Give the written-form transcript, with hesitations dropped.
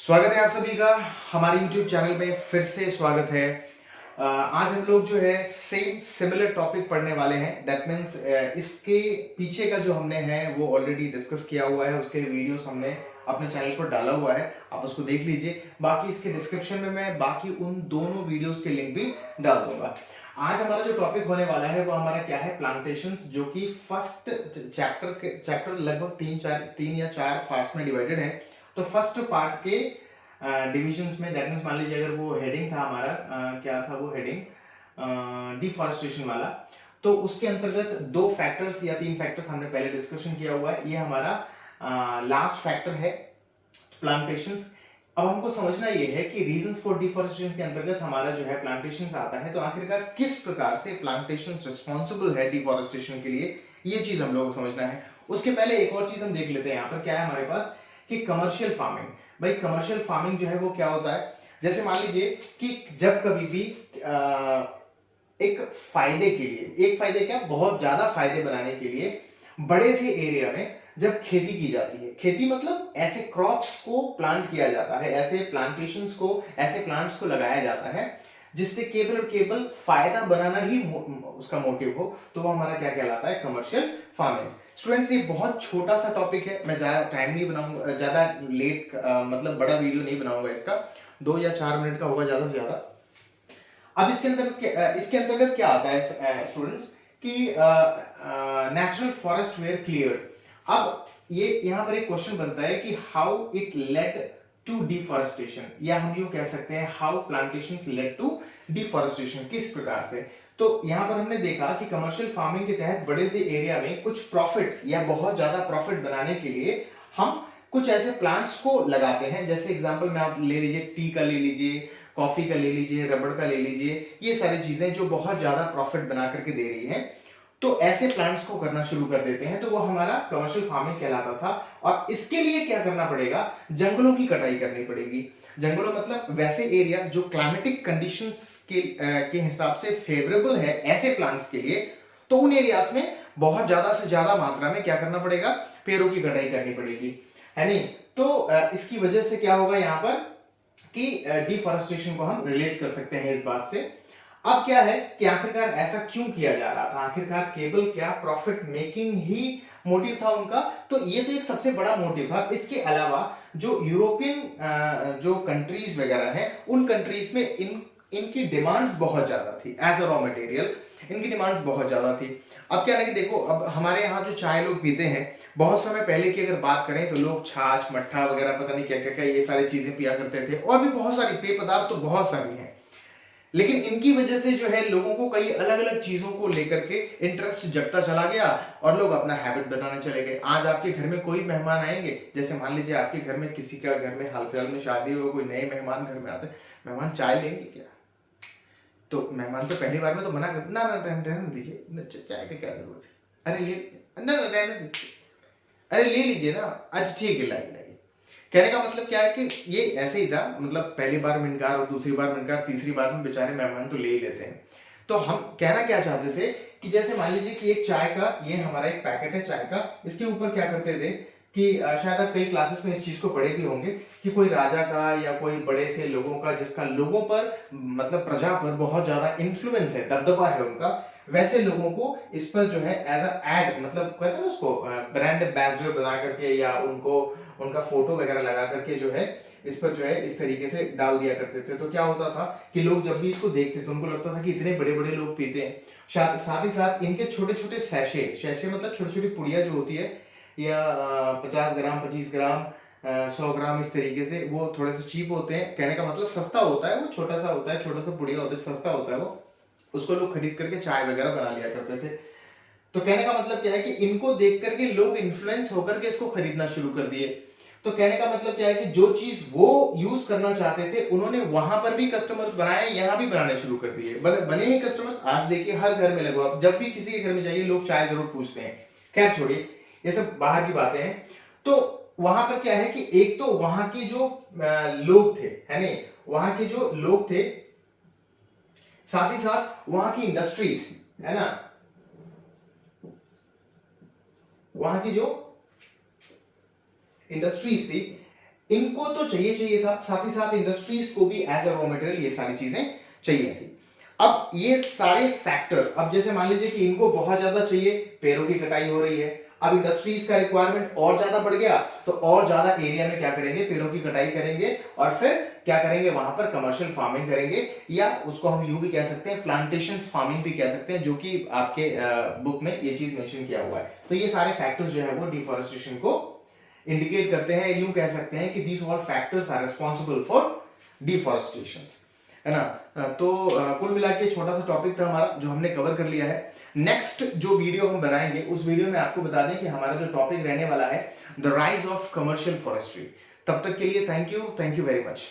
स्वागत है आप सभी का हमारे YouTube चैनल में फिर से स्वागत है। आज हम लोग जो है सेम सिमिलर टॉपिक पढ़ने वाले हैं। दैट मीन्स इसके पीछे का जो हमने है वो ऑलरेडी डिस्कस किया हुआ है, उसके वीडियोस हमने अपने चैनल पर डाला हुआ है, आप उसको देख लीजिए। बाकी इसके डिस्क्रिप्शन में मैं बाकी उन दोनों वीडियोस के लिंक भी डाल दूंगा। आज हमारा जो टॉपिक होने वाला है वो हमारा क्या है, प्लांटेशंस, जो कि फर्स्ट चैप्टर लगभग तीन या चार पार्ट्स में डिवाइडेड है। तो फर्स्ट पार्ट के डिविजन्स में, दैट मीन्स मान लीजिए अगर वो हेडिंग था हमारा, क्या था वो हेडिंग, डिफॉरेस्टेशन वाला, तो उसके अंतर्गत दो फैक्टर्स या तीन फैक्टर्स हमने पहले डिस्कशन किया हुआ है। ये हमारा लास्ट फैक्टर है, प्लांटेशंस। अब हमको समझना ये है कि रीजंस फॉर डिफॉरेस्टेशन के अंतर्गत हमारा जो है प्लांटेशंस आता है, तो आखिरकार किस प्रकार से प्लांटेशंस रिस्पॉन्सिबल है डिफॉरेस्टेशन के लिए, ये चीज हम लोगों को समझना है। उसके पहले एक और चीज हम देख लेते हैं, यहाँ पर क्या है हमारे पास कि कमर्शियल फार्मिंग। भाई कमर्शियल फार्मिंग जो है वो क्या होता है, जैसे मान लीजिए कि जब कभी भी एक फायदे के लिए, एक फायदे क्या, बहुत ज्यादा फायदे बनाने के लिए बड़े से एरिया में जब खेती की जाती है, खेती मतलब ऐसे क्रॉप्स को प्लांट किया जाता है, ऐसे प्लांटेशंस को, ऐसे प्लांट्स को लगाया जाता है जिससे केवल और केवल फायदा बनाना ही उसका मोटिव हो, तो वो हमारा क्या कहलाता है, कमर्शियल फार्मिंग। स्टूडेंट्स ये बहुत छोटा सा टॉपिक है, मैं ज्यादा टाइम नहीं बनाऊंगा, ज्यादा लेट मतलब बड़ा वीडियो नहीं बनाऊंगा इसका, 2 या 4 मिनट का होगा ज्यादा से ज्यादा। अब इसके अंतर्गत क्या आता है स्टूडेंट्स कि नेचुरल फॉरेस्ट वेयर क्लियर। अब ये यहां पर एक क्वेश्चन बनता है कि how it led to deforestation, या हम यूं कह सकते हैं how plantations led to deforestation, किस प्रकार से। तो यहां पर हमने देखा कि कमर्शियल फार्मिंग के तहत बड़े से एरिया में कुछ प्रॉफिट या बहुत ज्यादा प्रॉफिट बनाने के लिए हम कुछ ऐसे प्लांट्स को लगाते हैं। जैसे एग्जांपल में आप ले लीजिए, टी का ले लीजिए, कॉफी का ले लीजिए, रबड़ का ले लीजिए, ये सारी चीजें जो बहुत ज्यादा प्रॉफिट बना करके दे रही हैं, तो ऐसे प्लांट्स को करना शुरू कर देते हैं, तो वो हमारा कमर्शियल फार्मिंग कहलाता था। और इसके लिए क्या करना पड़ेगा, जंगलों की कटाई करनी पड़ेगी। जंगलों मतलब वैसे एरिया जो क्लाइमेटिक कंडीशंस के हिसाब से फेवरेबल है ऐसे प्लांट्स के लिए, तो उन एरियाज में बहुत ज्यादा से ज्यादा मात्रा में क्या करना पड़ेगा, पेड़ों की कटाई करनी पड़ेगी, है नहीं। तो इसकी वजह से क्या होगा यहाँ पर कि डिफॉरेस्टेशन को हम रिलेट कर सकते हैं इस बात से। अब क्या है कि आखिरकार ऐसा क्यों किया जा रहा था, आखिरकार केवल क्या प्रॉफिट मेकिंग ही मोटिव था उनका, तो ये तो एक सबसे बड़ा मोटिव था। इसके अलावा जो यूरोपियन जो कंट्रीज वगैरह हैं, उन कंट्रीज में इनकी डिमांड्स बहुत ज्यादा थी, एज अ रॉ मटेरियल इनकी डिमांड्स बहुत ज्यादा थी। अब क्या है कि देखो, अब हमारे यहाँ जो चाय लोग पीते हैं, बहुत समय पहले की अगर बात करें तो लोग छाछ, मट्ठा वगैरह पता नहीं क्या क्या क्या ये सारी चीजें पिया करते थे, और भी बहुत सारी पेय पदार्थ तो बहुत सारी हैं। लेकिन इनकी वजह से जो है लोगों को कई अलग अलग चीजों को लेकर के इंटरेस्ट जगता चला गया और लोग अपना हैबिट बनाने चले गए। आज आपके घर में कोई मेहमान आएंगे, जैसे मान लीजिए आपके घर में किसी का घर में हाल फिलहाल में शादी हो, कोई नए मेहमान घर में आते हैं, मेहमान चाय लेंगे क्या, तो मेहमान तो पहली बार में तो मना कर, ना ना रहने दीजिए, चाय की क्या जरूरत है, अरे ले, ना ना रहने दीजिए, अरे ले लीजिए ना, अच्छा ठीक है लाइए। कहने का मतलब क्या है कि ये ऐसे ही था, मतलब पहली बार में इनकार और दूसरी बार में इनकार, तीसरी बार में बेचारे मेहमान तो ले ही लेते हैं। तो हम कहना क्या चाहते थे कि जैसे मान लीजिए कि एक चाय का, ये हमारा एक पैकेट है चाय का, इसके ऊपर क्या करते थे कि शायद आप कई क्लासेस में इस चीज को पढ़े भी होंगे कि कोई राजा का या कोई बड़े से लोगों का, जिसका लोगों पर मतलब प्रजा पर बहुत ज्यादा इन्फ्लुएंस है, दबदबा है उनका, वैसे लोगों को इस पर जो है एज अ एड, मतलब कहते हैं उसको ब्रांड एम्बेसडर बना करके, या उनको उनका फोटो वगैरह लगा करके जो है इस पर जो है इस तरीके से डाल दिया करते थे। तो क्या होता था कि लोग जब भी इसको देखते थे उनको लगता था कि इतने बड़े बड़े लोग पीते हैं। साथ ही साथ इनके छोटे छोटे सैशे, सैशे मतलब छोटी छोटी पुड़िया जो होती है, या 50 ग्राम, 25 ग्राम, 100 ग्राम, इस तरीके से, वो थोड़े से चीप होते हैं। कहने का मतलब सस्ता होता है, वो छोटा सा होता है, छोटा सा पुड़िया होता है, सस्ता होता है वो, उसको लोग खरीद करके चाय वगैरह बना लिया करते थे। तो कहने का मतलब क्या है कि इनको देख करके लोग इन्फ्लुएंस होकर के इसको खरीदना शुरू कर दिए। तो कहने का मतलब क्या है कि जो चीज वो यूज करना चाहते थे उन्होंने वहां पर भी कस्टमर्स बनाए, यहां भी बनाने शुरू कर दिए, बने ही कस्टमर्स। आज देखिए हर घर में लगो आप, जब भी किसी के घर में जाइए लोग चाय जरूर पूछते हैं। खैर छोड़िए, ये सब बाहर की बातें हैं। तो वहां पर क्या है कि एक तो वहां के जो लोग थे, है नहीं, वहां के जो लोग थे, साथ ही साथ वहां की इंडस्ट्रीज, है ना, वहां की जो इंडस्ट्रीज थी, इनको तो चाहिए था, साथ ही साथ इंडस्ट्रीज को भी एज अ रॉ मटेरियल ये सारी चीजें चाहिए थी। अब ये सारे फैक्टर्स, अब जैसे मान लीजिए कि इनको बहुत ज्यादा चाहिए, पेड़ों की कटाई हो रही है, अब इंडस्ट्रीज का रिक्वायरमेंट और ज्यादा बढ़ गया, तो और ज्यादा एरिया में क्या करेंगे, पेड़ों की कटाई करेंगे और फिर क्या करेंगे, वहां पर कमर्शियल फार्मिंग करेंगे, या उसको हम यूं भी कह सकते हैं, प्लांटेशन फार्मिंग भी कह सकते हैं, जो कि आपके बुक में ये चीज मेंशन किया हुआ है। तो ये सारे फैक्टर्स जो है वो डिफॉरेस्टेशन को इंडिकेट करते हैं। यूं कह सकते हैं कि these all factors are responsible for deforestation, है ना। तो कुल मिला के छोटा सा टॉपिक था हमारा जो हमने कवर कर लिया है। नेक्स्ट जो वीडियो हम बनाएंगे उस वीडियो में आपको बता दें कि हमारा जो टॉपिक रहने वाला है the rise of commercial forestry. तब तक के लिए थैंक यू वेरी मच।